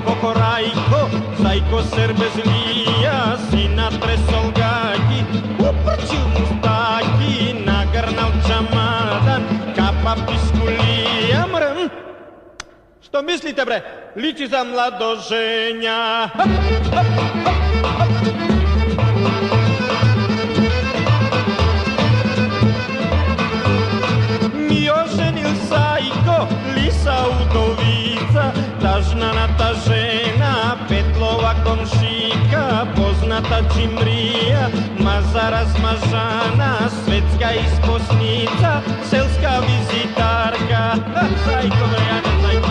kokorajko, zajko serbe zlija, sina tresol gaki, uprčil mustaki, nagrnal čamadan, kapa piskulija, mrm. Što mislite bre, liči za mladoženja. Mi oženil sajko, lisa udovica, tažnanata žena, petlova komšika, poznata čimrija, mazara smažana, svetska isposnica, selska vizitarka. Sajko bre, ja ne sajko.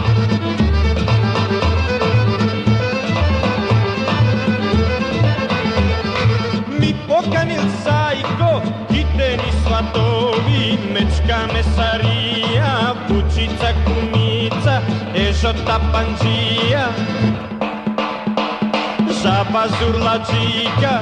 Pokanil sajko, kiteni svatovi, mečka mesarija, pučica kumica, ežota panđija, žaba zurlađika,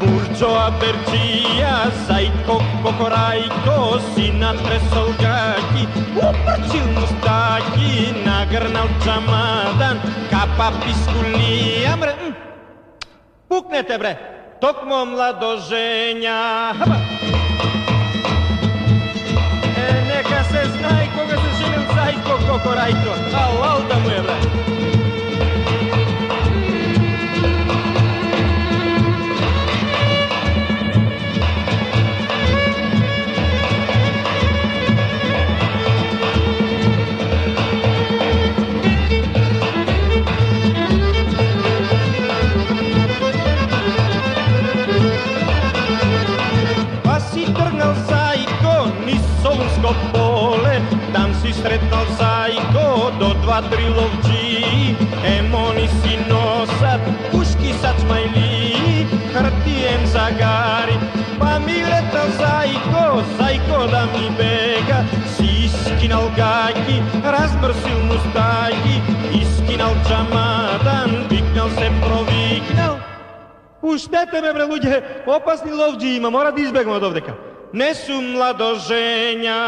burđo aberđija, zajko kokorajko, sina tresol gaki, uprčil mustaki, nagrnal čamadan, kapa piskulija, puknete bre, tokmo mladoženja. Neka se zna i koga se ženil zajko kokorajko, al da mu je bre. Pole, tam si sretnal zajko do 2-3 lovđiji, emoni si nosat, puški sad smajliji, hrtijem zagari, pa mi letal zajko, zajko da mi bega, si iskinal gaki, razmrsil mustajki, iskinal čamadan, viknal se proviknal. Puštete me bre luđe, opasni lovđi ima, mora da izbegmo od ovdeka. Ne su mladoženja.